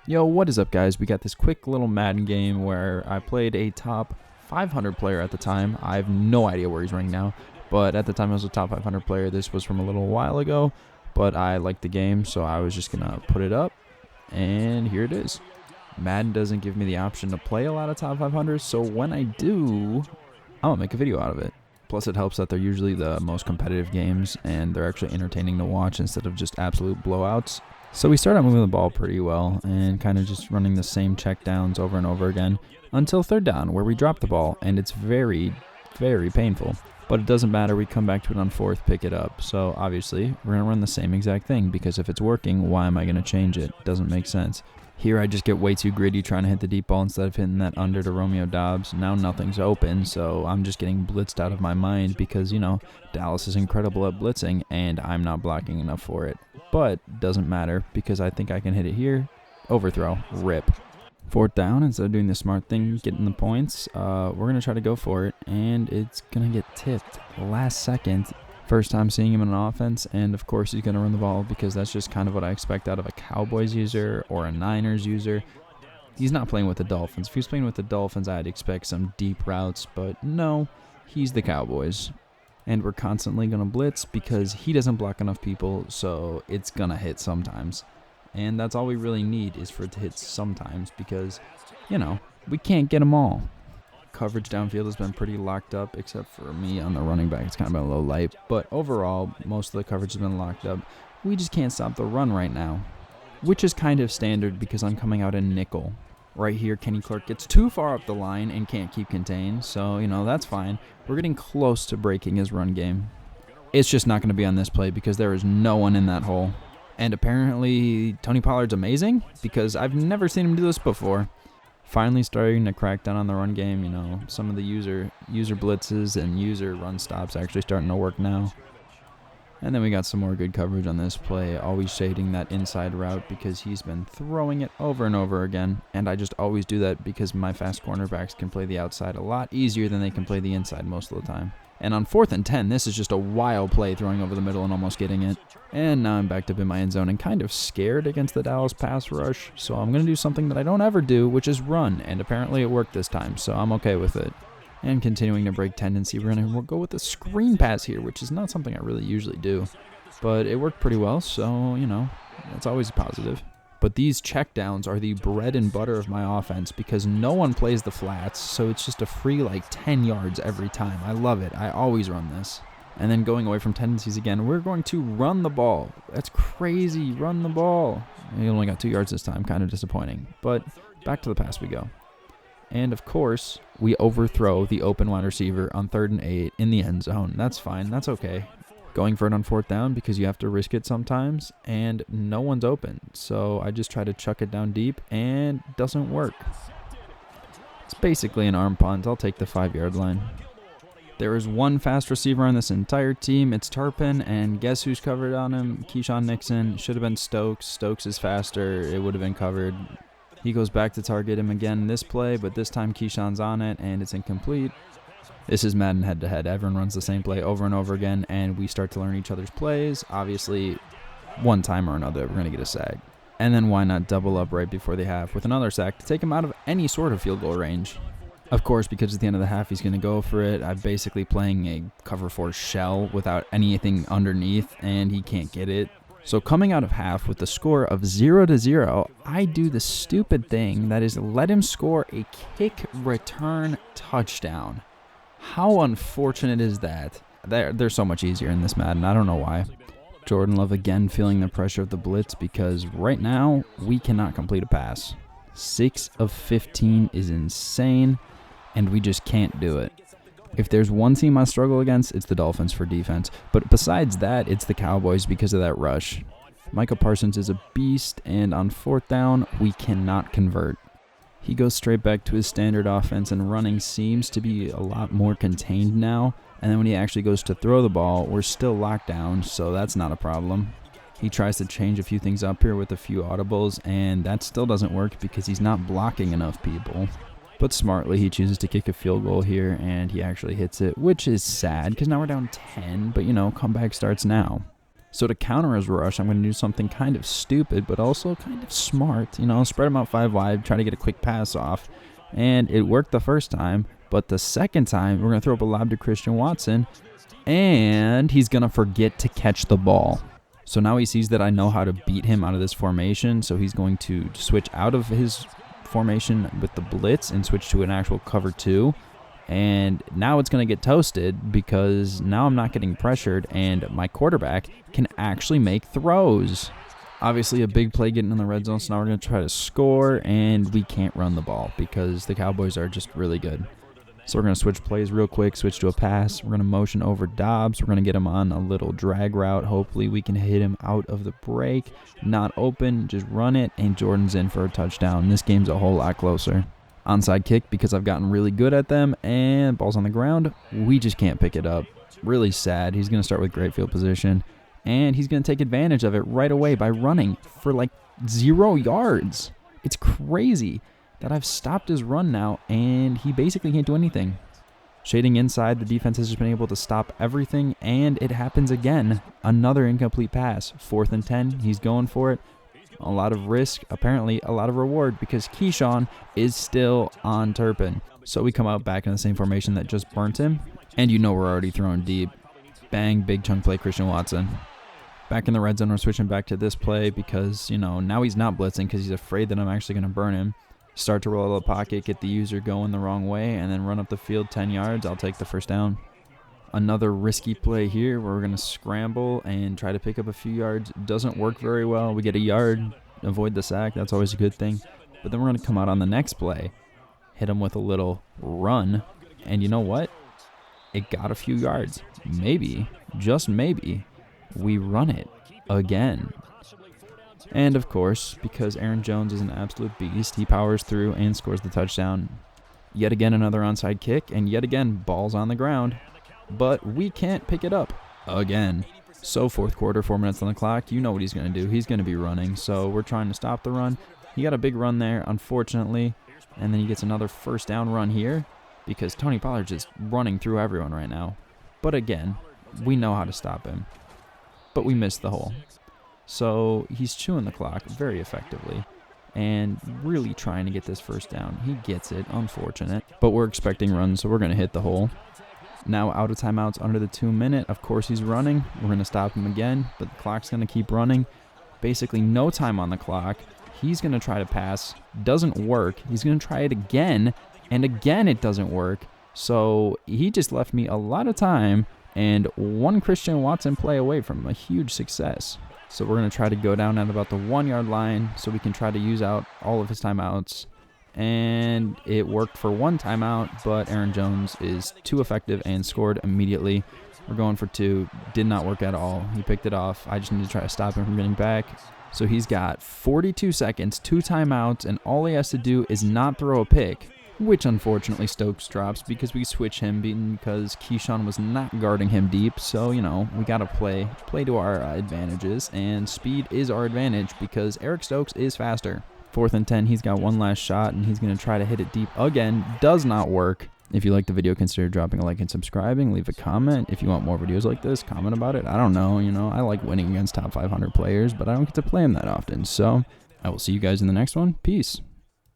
Yo, what is up, guys? We got this quick little Madden game where I played a top 500 player at the time. I have no idea where he's ranked now, but at the time I was a top 500 player. This was from a little while ago, but I liked the game, so I was just gonna put it up, and here it is. Madden doesn't give me the option to play a lot of top 500s, so when I do, I'm gonna make a video out of it. Plus, it helps that they're usually the most competitive games, and they're actually entertaining to watch instead of just absolute blowouts. So we start out moving the ball pretty well and kind of just running the same check downs over and over again until third down, where we drop the ball, and it's very, very painful. But it doesn't matter, we come back to it on fourth, pick it up. So obviously, we're going to run the same exact thing, because if it's working, why am I going to change it? Doesn't make sense. Here I just get way too gritty trying to hit the deep ball instead of hitting that under to Romeo Dobbs. Now nothing's open, so I'm just getting blitzed out of my mind because, you know, Dallas is incredible at blitzing and I'm not blocking enough for it. But doesn't matter because I think I can hit it here. Overthrow. Rip. Fourth down, instead of doing the smart thing, getting the points, we're going to try to go for it, and it's going to get tipped last second. First time seeing him in an offense, and of course he's going to run the ball because that's just kind of what I expect out of a Cowboys user or a Niners user. He's not playing with the Dolphins. If he was playing with the Dolphins, I'd expect some deep routes, but no, he's the Cowboys. And we're constantly going to blitz because he doesn't block enough people, so it's going to hit sometimes. And that's all we really need is for it to hit sometimes because, you know, we can't get them all. Coverage downfield has been pretty locked up, except for me on the running back. It's kind of been a little light. But overall, most of the coverage has been locked up. We just can't stop the run right now, which is kind of standard because I'm coming out in nickel. Right here, Kenny Clark gets too far up the line and can't keep contained. So, you know, that's fine. We're getting close to breaking his run game. It's just not going to be on this play because there is no one in that hole. And apparently, Tony Pollard's amazing because I've never seen him do this before. Finally starting to crack down on the run game. You know, some of the user blitzes and user run stops actually starting to work now. And then we got some more good coverage on this play, always shading that inside route because he's been throwing it over and over again. And I just always do that because my fast cornerbacks can play the outside a lot easier than they can play the inside most of the time. And on 4th and 10, this is just a wild play, throwing over the middle and almost getting it. And now I'm backed up in my end zone and kind of scared against the Dallas pass rush. So I'm going to do something that I don't ever do, which is run. And apparently it worked this time, so I'm okay with it. And continuing to break tendency, we're going to go with a screen pass here, which is not something I really usually do. But it worked pretty well, so, you know, that's always a positive. But these checkdowns are the bread and butter of my offense because no one plays the flats, so it's just a free like 10 yards every time. I love it. I always run this. And then going away from tendencies again, we're going to run the ball. That's crazy. Run the ball. He only got 2 yards this time. Kind of disappointing. But back to the pass we go. And of course, we overthrow the open wide receiver on 3rd and 8 in the end zone. That's fine. That's okay. Going for it on 4th down because you have to risk it sometimes, and no one's open. So I just try to chuck it down deep, and it doesn't work. It's basically an arm punt. I'll take the 5-yard line. There is one fast receiver on this entire team. It's Turpin, and guess who's covered on him? Keyshawn Nixon. Should have been Stokes. Stokes is faster. It would have been covered. He goes back to target him again in this play, but this time Keyshawn's on it, and it's incomplete. This is Madden head-to-head. Everyone runs the same play over and over again, and we start to learn each other's plays. Obviously, one time or another, we're going to get a sack. And then why not double up right before they half with another sack to take him out of any sort of field goal range? Of course, because at the end of the half, he's going to go for it. I'm basically playing a cover 4 shell without anything underneath, and he can't get it. So coming out of half with the score of 0-0, I do the stupid thing that is let him score a kick return touchdown. How unfortunate is that? They're so much easier in this Madden. I don't know why. Jordan Love again feeling the pressure of the blitz because right now we cannot complete a pass. 6 of 15 is insane, and we just can't do it. If there's one team I struggle against, it's the Dolphins for defense. But besides that, it's the Cowboys because of that rush. Micah Parsons is a beast, and on 4th down, we cannot convert. He goes straight back to his standard offense, and running seems to be a lot more contained now. And then when he actually goes to throw the ball, we're still locked down, so that's not a problem. He tries to change a few things up here with a few audibles, and that still doesn't work because he's not blocking enough people. But smartly, he chooses to kick a field goal here, and he actually hits it, which is sad because now we're down 10, but, you know, comeback starts now. So to counter his rush, I'm going to do something kind of stupid, but also kind of smart. You know, spread him out 5 wide, try to get a quick pass off. And it worked the first time, but the second time, we're going to throw up a lob to Christian Watson, and he's going to forget to catch the ball. So now he sees that I know how to beat him out of this formation, so he's going to switch out of his formation with the blitz and switch to an actual cover 2. And now it's going to get toasted because now I'm not getting pressured and my quarterback can actually make throws. Obviously a big play getting in the red zone, so now we're going to try to score, and we can't run the ball because the Cowboys are just really good. So we're going to switch plays real quick, switch to a pass. We're going to motion over Dobbs. We're going to get him on a little drag route. Hopefully we can hit him out of the break. Not open, just run it, and Jordan's in for a touchdown. This game's a whole lot closer. Onside kick because I've gotten really good at them, and ball's on the ground. We just can't pick it up. Really sad. He's going to start with great field position, and he's going to take advantage of it right away by running for like 0 yards. It's crazy that I've stopped his run now, and he basically can't do anything. Shading inside, the defense has just been able to stop everything, and it happens again. Another incomplete pass. 4th and 10. He's going for it. A lot of risk, apparently a lot of reward, because Keyshawn is still on Turpin. So we come out back in the same formation that just burnt him, and you know we're already throwing deep. Bang, big chunk play, Christian Watson. Back in the red zone, we're switching back to this play because, you know, now he's not blitzing because he's afraid that I'm actually going to burn him. Start to roll out of the pocket, get the user going the wrong way, and then run up the field 10 yards. I'll take the first down. Another risky play here where we're going to scramble and try to pick up a few yards. Doesn't work very well. We get a yard, avoid the sack. That's always a good thing. But then we're going to come out on the next play, hit him with a little run, and you know what? It got a few yards. Maybe, just maybe, we run it again. And of course, because Aaron Jones is an absolute beast, he powers through and scores the touchdown. Yet again, another onside kick, and yet again, ball's on the ground. But we can't pick it up again. So 4th quarter, 4 minutes on the clock. You know what he's going to do. He's going to be running. So we're trying to stop the run. He got a big run there, unfortunately. And then he gets another first down run here because Tony Pollard's just running through everyone right now. But again, we know how to stop him. But we missed the hole. So he's chewing the clock very effectively and really trying to get this first down. He gets it, unfortunate. But we're expecting runs, so we're going to hit the hole. Now out of timeouts under the 2 minute. Of course he's running. We're going to stop him again, but the clock's going to keep running. Basically no time on the clock. He's going to try to pass. Doesn't work. He's going to try it again, and again it doesn't work. So he just left me a lot of time and one Christian Watson play away from a huge success. So we're going to try to go down at about the 1 yard line so we can try to use out all of his timeouts. And it worked for 1 timeout, but Aaron Jones is too effective and scored immediately. We're going for 2. Did not work at all. He picked it off. I just need to try to stop him from getting back. So he's got 42 seconds, 2 timeouts, and all he has to do is not throw a pick, which unfortunately Stokes drops because we switch him because Keyshawn was not guarding him deep. So, you know, we got to play to our advantages, and speed is our advantage because Eric Stokes is faster. 4th and 10, he's got one last shot, and he's going to try to hit it deep again. Does not work. If you like the video, consider dropping a like and subscribing. Leave a comment. If you want more videos like this, comment about it. I don't know, you know, I like winning against top 500 players, but I don't get to play them that often. So I will see you guys in the next one. Peace.